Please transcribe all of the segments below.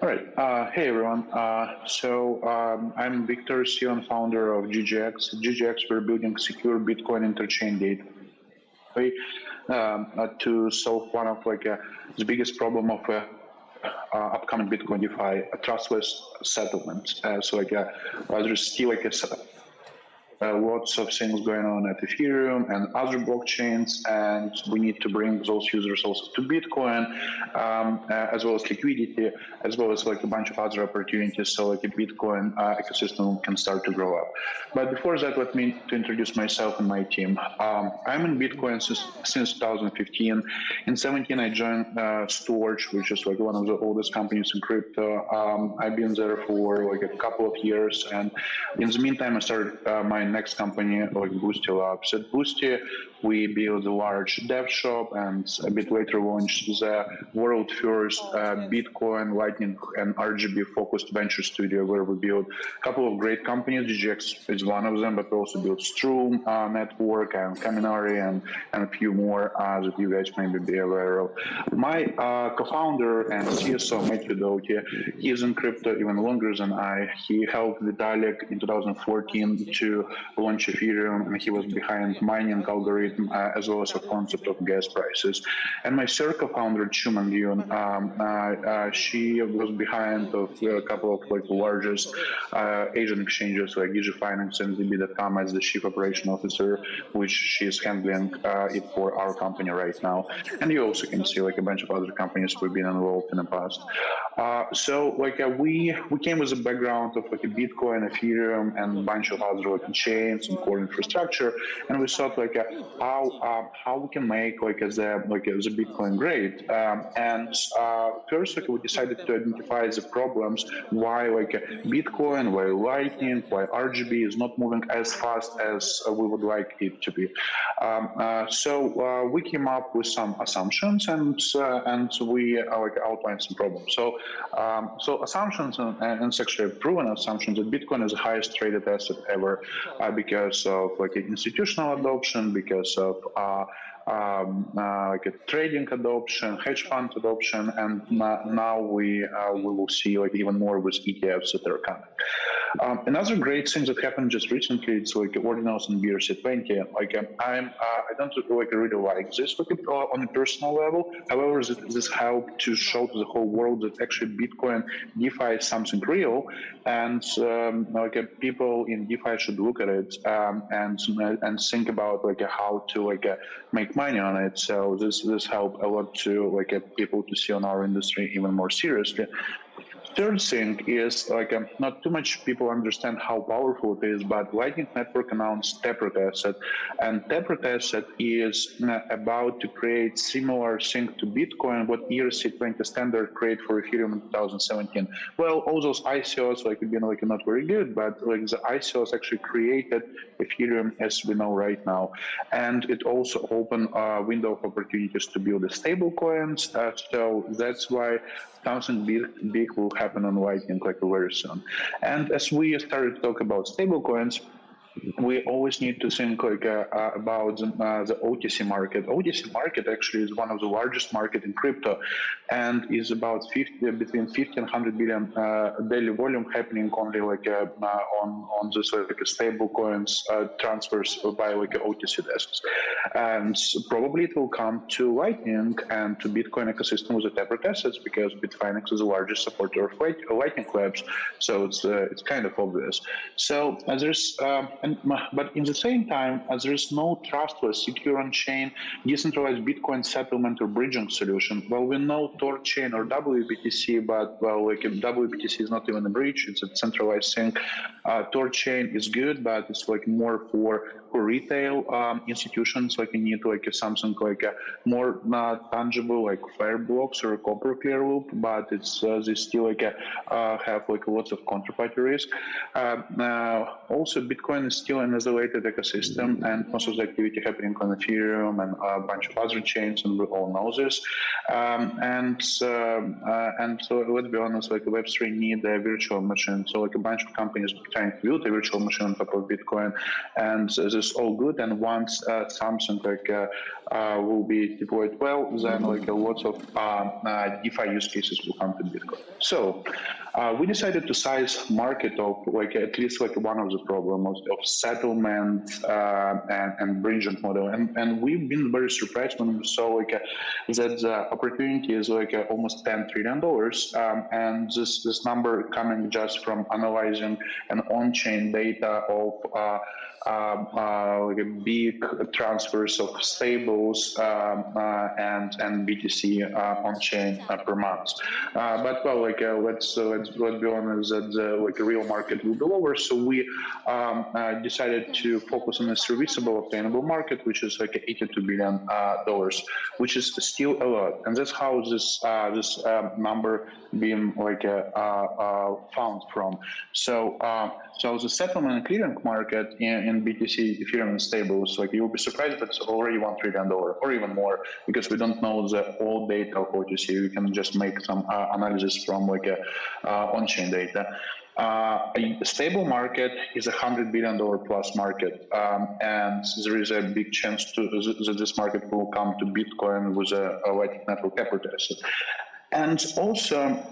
All right. Hey, everyone. I'm Victor, CEO and founder of GGX. GGX, we're building secure Bitcoin interchain gateway to solve one of the biggest problem of upcoming Bitcoin DeFi, a trustless settlement. There's still lots of things going on at Ethereum and other blockchains, and we need to bring those users also to Bitcoin, as well as liquidity, as well as a bunch of other opportunities, so a Bitcoin ecosystem can start to grow up. But before that, let me to introduce myself and my team. I'm in Bitcoin since 2015. In 2017, I joined Storage, which is one of the oldest companies in crypto. I've been there for a couple of years, and in the meantime, I started my next company, Boosty Labs. At Boosty, we build a large dev shop, and a bit later launched the world first Bitcoin, Lightning, and RGB focused venture studio, where we build a couple of great companies. GGX is one of them, but we also built Strum Network and Kaminari and a few more that you guys may be aware of. My co-founder and CSO, Matthew Doty, he is in crypto even longer than I. He helped Vitalik in 2014 to launch Ethereum, and he was behind mining algorithm as well as the concept of gas prices. And my third co-founder, Chuman Yoon, she was behind of a couple of largest Asian exchanges like DigiFinance and ZB.com as the chief operation officer, which she is handling it for our company right now. And you also can see a bunch of other companies we've been involved in the past. We came with a background of Bitcoin, Ethereum, and a bunch of other chains and core infrastructure, and we thought how we can make the Bitcoin great. First, we decided to identify the problems why Bitcoin, why Lightning, why RGB is not moving as fast as we would like it to be. We came up with some assumptions, and we outlined some problems. So assumptions, and it's actually proven assumptions, that Bitcoin is the highest traded asset ever because of institutional adoption, because of a trading adoption, hedge fund adoption, and now we will see even more with ETFs that are coming. Another great thing that happened just recently, it's ordinals and BRC20. I don't really like this on a personal level. However, this helped to show to the whole world that actually Bitcoin DeFi is something real, and people in DeFi should look at it and think about how to make money on it. So this helped a lot to people to see on our industry even more seriously. Third thing is not too much people understand how powerful it is, but Lightning Network announced Taproot Asset, and Taproot Asset is about to create similar thing to Bitcoin what ERC20 standard created for Ethereum in 2017. Well, all those ICOs have been not very good, but the ICOs actually created Ethereum as we know right now, and it also opened a window of opportunities to build the stable coins. So that's why something big will happen on Lightning very soon. And as we started to talk about stablecoins, we always need to think about the OTC market. OTC market actually is one of the largest market in crypto, and is about between 50 and 100 billion daily volume happening only on this stable coins transfers by OTC desks. And probably it will come to Lightning and to Bitcoin ecosystem with the Taproot assets, because Bitfinex is the largest supporter of Lightning Labs, so it's kind of obvious. So there's but in the same time, there is no trustless, secure on-chain, decentralized Bitcoin settlement or bridging solution. Well, we know Torchain or WBTC, but WBTC is not even a bridge; it's a centralized thing. Torchain is good, but it's more for retail institutions. You need something more tangible, like Fireblocks or Copper Clear Loop, but it's they still have lots of counterparty risk. Also, Bitcoin is still an isolated ecosystem, and most of the activity happening on Ethereum and a bunch of other chains, and we all know this. And so let's be honest, Web3 need a virtual machine. So a bunch of companies trying to build a virtual machine on top of Bitcoin, and this this all good, and once something will be deployed well, then lots of DeFi use cases will come to Bitcoin. So we decided to size market of at least one of the problems of settlement and bridging model, and we've been very surprised when we saw that the opportunity is almost $10 trillion, and this number coming just from analyzing an on-chain data of big transfers of stables and BTC on-chain per month. But well, let's be honest that the real market will be lower. So we decided to focus on a serviceable, obtainable market, which is $82 billion, which is still a lot, and that's how this number being found from. So the settlement and clearing market in BTC, Ethereum, and stables, you'll be surprised, but it's already $1 trillion or even more, because we don't know the whole data of OTC. We can just make some analysis from on-chain data. A stable market is $100 billion plus market, and there is a big chance that this market will come to Bitcoin with a Lightning Network effort asset. And also,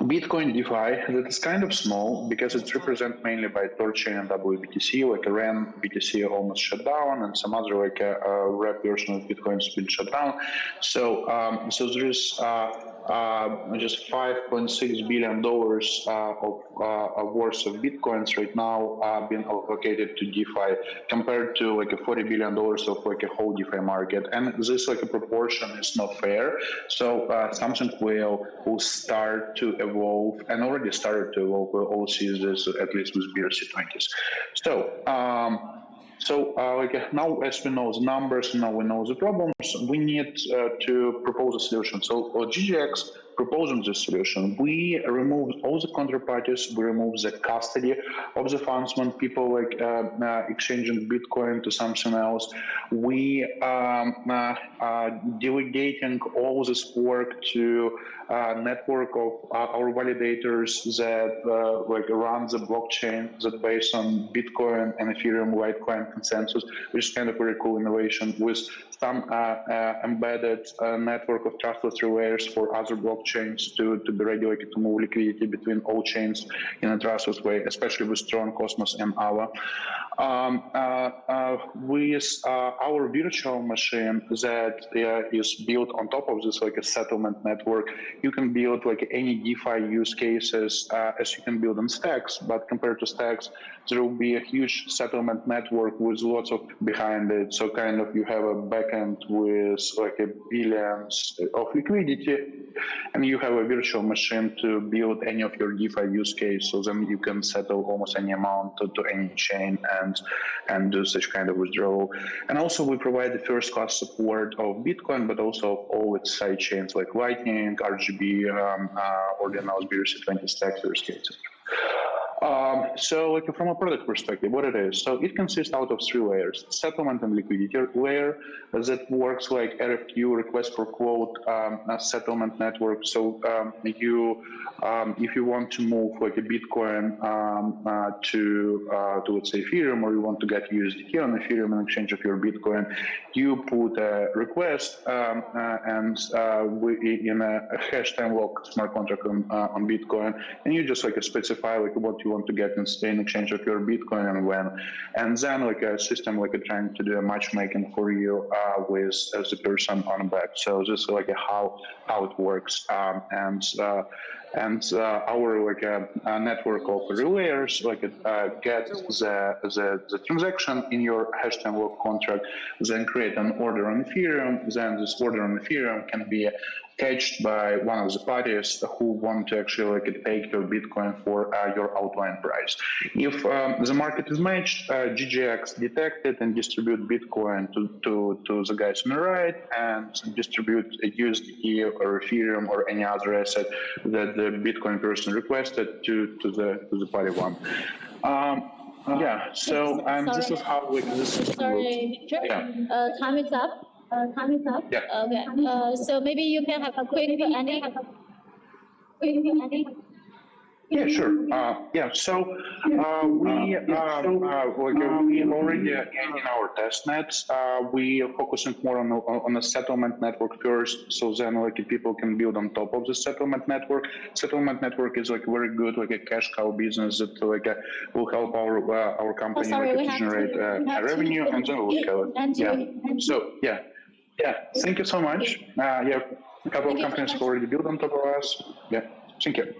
Bitcoin DeFi, that is kind of small because it's represented mainly by Torchain and WBTC, REN, BTC almost shut down, and some other wrap version of Bitcoin has been shut down. So there is just $5.6 billion of worth of Bitcoins right now being allocated to DeFi, compared to $40 billion of a whole DeFi market. And this proportion is not fair. So something will start to evolve, and already started to evolve. We'll all see this at least with BRC20s. So now, as we know the numbers, now we know the problems, we need to propose a solution. So GGX proposing this solution, we removed all the counterparties, we removed the custody of the funds when people exchanging Bitcoin to something else. We delegating all this work to a network of our validators that run the blockchain that based on Bitcoin and Ethereum Litecoin consensus, which is kind of very cool innovation, with some embedded network of trustless layers for other blockchains to be ready to move liquidity between all chains in a trustless way, especially with Tron, Cosmos, and AVA. With our virtual machine that is built on top of this a settlement network, you can build any DeFi use cases as you can build on Stacks, but compared to Stacks, there will be a huge settlement network with lots of behind it. So kind of you have a backend with billions of liquidity, and you have a virtual machine to build any of your DeFi use case. So then you can settle almost any amount to any chain and do such kind of withdrawal. And also we provide the first class support of Bitcoin, but also of all its side chains like Lightning, RGB, Ordinals, BRC20 Stacks, etc. So from a product perspective, what it is, so it consists out of three layers: settlement and liquidity layer that works like RFQ, request for quote, settlement network. So if you want to move a Bitcoin to let's say Ethereum, or you want to get USDT on Ethereum in exchange of your Bitcoin, you put a request and in a hash time lock smart contract on Bitcoin, and you just specify what you want to get in exchange of your Bitcoin and when, and then a system trying to do a matchmaking for you with the person on back. So this is how it works, and our network of relayers get the transaction in your hashtag lock contract, then create an order on Ethereum. Then this order on Ethereum can be catched by one of the parties who want to actually take your Bitcoin for your outline price. If the market is matched, GGX detect it and distribute Bitcoin to the guys on the right, and distribute a USDT or Ethereum or any other asset that the Bitcoin person requested to the party one. Yeah. So this is how this system works. Yeah. Time is up. Yeah. Okay. So maybe you can have a quick ending. Yeah, sure. So we already in our test nets. We are focusing more on the settlement network first. So then people can build on top of the settlement network. Settlement network is very good a cash cow business that will help our company to generate revenue, and then we'll scale it. So thank you so much. A couple of companies already built on top of us. Thank you.